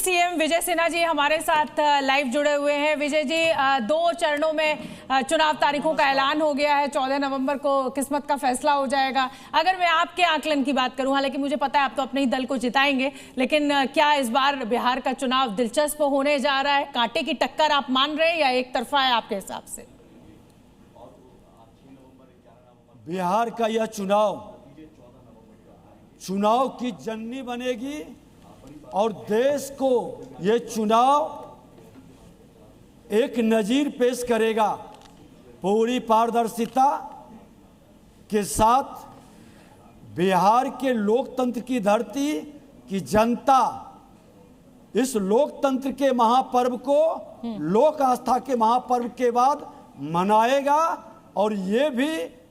CM Vijay Sinha ji हमारे साथ live जुड़े हुए हैं। विजय जी, 2 चरणों में चुनाव तारीखों का ऐलान हो गया है। 14 नवंबर को किस्मत का फैसला हो जाएगा। अगर मैं आपके आकलन की बात करूं, हालांकि मुझे पता है आप तो अपने ही दल को जिताएंगे, लेकिन क्या इस बार बिहार का चुनाव दिलचस्प होने जा रहा है? कांटे की टक्कर आप मान रहे हैं या एक तरफा है आपके हिसाब से? बिहार का यह चुनाव की जननी बनेगी और देश को ये चुनाव एक नजीर पेश करेगा। पूरी पारदर्शिता के साथ बिहार के लोकतंत्र की धरती की जनता इस लोकतंत्र के महापर्व को लोक आस्था के महापर्व के बाद मनाएगा और ये भी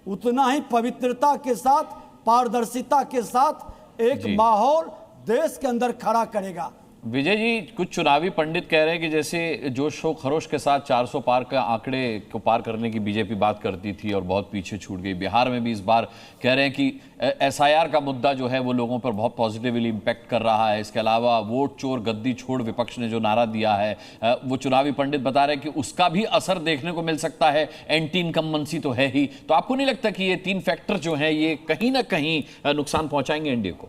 उतना ही पवित्रता के साथ, पारदर्शिता के साथ एक माहौल देश के अंदर खड़ा करेगा। विजय जी, कुछ चुनावी पंडित कह रहे हैं कि जैसे जोश खरोश के साथ 400 पार का आंकड़े को पार करने की बीजेपी बात करती थी और बहुत पीछे छूट गई। बिहार में भी इस बार कह रहे हैं कि एसआईआर का मुद्दा जो है वो लोगों पर बहुत पॉजिटिवली इम्पैक्ट कर रहा है। इसके अलावा वोट चोर गद्दी छोड़ विपक्ष ने जो नारा दिया है, वो चुनावी पंडित बता रहे हैं कि उसका भी असर देखने को मिल सकता है। एंटी इनकम्बेंसी तो है ही, तो आपको नहीं लगता कि ये 3 फैक्टर जो है ये कहीं ना कहीं नुकसान पहुंचाएंगे एनडीए को?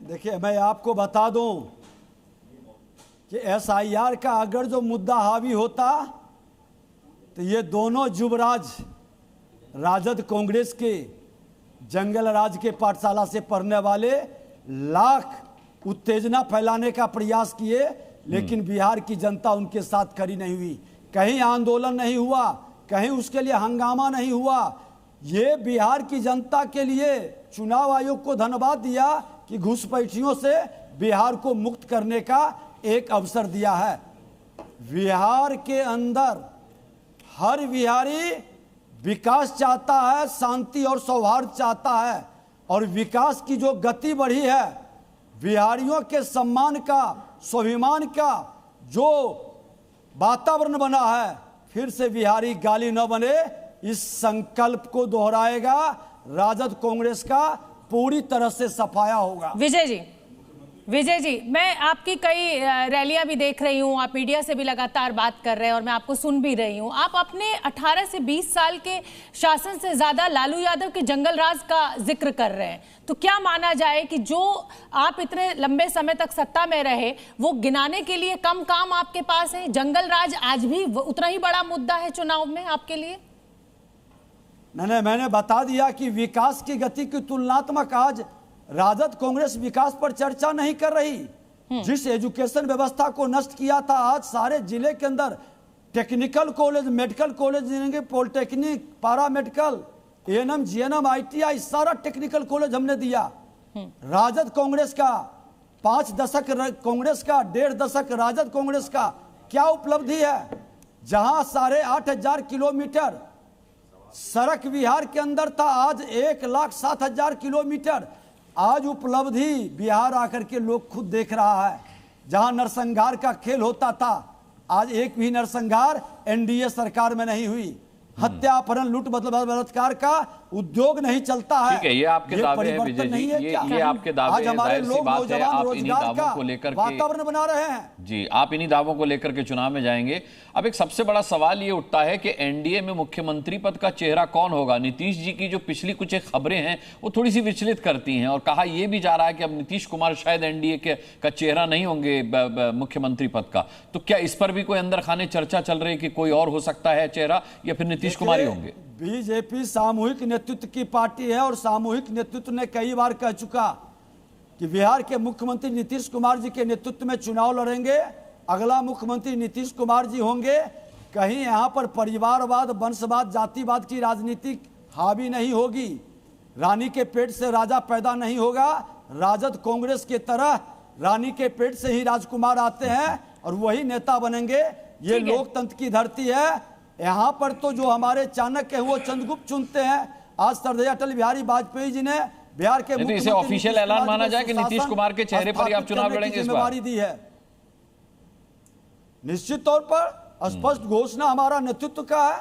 देखिए, मैं आपको बता दूं कि एसआईआर का अगर जो मुद्दा हावी होता तो ये दोनों युवराज राजद कांग्रेस के जंगल राज के पाठशाला से पढ़ने वाले लाख उत्तेजना फैलाने का प्रयास किए, लेकिन बिहार की जनता उनके साथ खड़ी नहीं हुई। कहीं आंदोलन नहीं हुआ, कहीं उसके लिए हंगामा नहीं हुआ। ये बिहार की जनता के लिए चुनाव आयोग को धन्यवाद दिया कि घुसपैठियों से बिहार को मुक्त करने का एक अवसर दिया है। बिहार के अंदर हर बिहारी विकास चाहता है, शांति और सौहार्द चाहता है, और विकास की जो गति बढ़ी है, बिहारियों के सम्मान का, स्वाभिमान का जो वातावरण बना है, फिर से बिहारी गाली न बने, इस संकल्प को दोहराएगा। राजद कांग्रेस का पूरी तरह से सफाया होगा। विजय जी, मैं आपकी कई रैलियां भी देख रही हूं, आप मीडिया से भी लगातार बात कर रहे हैं और मैं आपको सुन भी रही हूं। आप अपने 18 से 20 साल के शासन से ज्यादा लालू यादव के जंगल राज का जिक्र कर रहे हैं। तो क्या माना जाए कि जो आप इतने लंबे समय तक सत्ता में रहे, वो गिनाने के लिए कम काम आपके पास है? जंगल राज आज भी उतना ही बड़ा मुद्दा है चुनाव में आपके लिए? नहीं, मैंने बता दिया कि विकास की गति की तुलनात्मक आज राजद कांग्रेस विकास पर चर्चा नहीं कर रही। जिस एजुकेशन व्यवस्था को नष्ट किया था, आज सारे जिले के अंदर technical college, medical college, polytechnic, पारा मेडिकल, एएनएम, जीएनएम, आईटीआई, सारा टेक्निकल कॉलेज हमने दिया। राजद कांग्रेस का 5 दशक कांग्रेस का, 1.5 दशक राजद कांग्रेस का क्या उपलब्धि है? जहां 8,500 किलोमीटर सड़क बिहार के अंदर था, आज 1,07,000 किलोमीटर। आज उपलब्धि बिहार आकर के लोग खुद देख रहा है। जहां नरसंहार का खेल होता था, आज एक भी नरसंहार एनडीए सरकार में नहीं हुई। हत्या, अपहरण, लूट, बलात्कार का उद्योग नहीं चलता है। ठीक है, ये आपके दावे हैं विजय जी, ये आपके दावे आज हमारे लोग नौजवान रोजगार का वातावरण बना रहे हैं। जी, आप इन्हीं दावों को लेकर के चुनाव में जाएंगे। अब एक सबसे बड़ा सवाल ये उठता है कि एनडीए में मुख्यमंत्री पद का चेहरा कौन होगा? नीतीश जी की जो पिछली कुछ एक खबरें हैं वो थोड़ी सी विचलित करती हैं, और कहा यह भी जा रहा है कि अब नीतीश कुमार शायद एनडीए का चेहरा नहीं होंगे मुख्यमंत्री पद का। तो क्या इस पर भी कोई अंदर खाने चर्चा चल रही है कि कोई और हो सकता है चेहरा, या फिर नीतीश कुमार ही होंगे? बीजेपी सामूहिक नेतृत्व की पार्टी है और सामूहिक नेतृत्व ने कई बार कह चुका कि बिहार के मुख्यमंत्री नीतीश कुमार जी के नेतृत्व में चुनाव लड़ेंगे, अगला मुख्यमंत्री नीतीश कुमार जी होंगे। कहीं यहाँ पर परिवारवाद, वंशवाद, जातिवाद की राजनीति हावी नहीं होगी। रानी के पेट से राजा पैदा नहीं होगा। राजद कांग्रेस के तरह रानी के पेट से ही राजकुमार आते हैं और वही नेता बनेंगे। ये लोकतंत्र की धरती है। यहाँ पर तो जो हमारे चाणक्य है वो चंद्रगुप्त चुनते हैं। आज श्रद्धेय अटल बिहारी वाजपेयी जी ने बिहार के इसे ऑफिशियल ऐलान माना जाए कि नीतीश कुमार के चेहरे पर ही आप चुनाव लड़ेंगे इस बार? दी है निश्चित तौर पर स्पष्ट घोषणा हमारा नेतृत्व का है।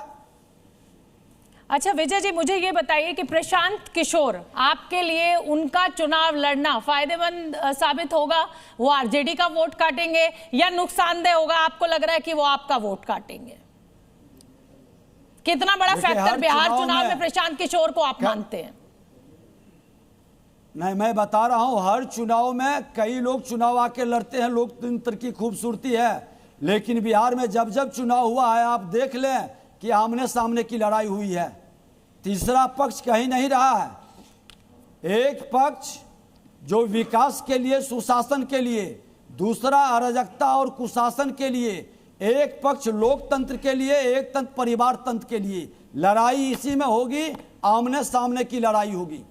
अच्छा विजय जी, मुझे ये बताइए कि प्रशांत किशोर आपके लिए उनका चुनाव लड़ना फायदेमंद साबित होगा? वो आरजेडी का वोट काटेंगे या नुकसानदेह होगा? आपको लग रहा है कि वो आपका वोट काटेंगे? कितना बड़ा फैक्टर बिहार चुनाव में प्रशांत किशोर को आप मानते हैं? नहीं, मैं बता रहा हूं, हर चुनाव में कई लोग चुनाव आके लड़ते हैं, लोकतंत्र की खूबसूरती है। लेकिन बिहार में जब जब चुनाव हुआ है, आप देख लें कि आमने सामने की लड़ाई हुई है। तीसरा पक्ष कहीं नहीं रहा है। एक पक्ष जो विकास के लिए, सुशासन के लिए, दूसरा अराजकता और कुशासन के लिए, एक पक्ष लोकतंत्र के लिए, एक तंत्र परिवार तंत्र के लिए। लड़ाई इसी में होगी, आमने सामने की लड़ाई होगी।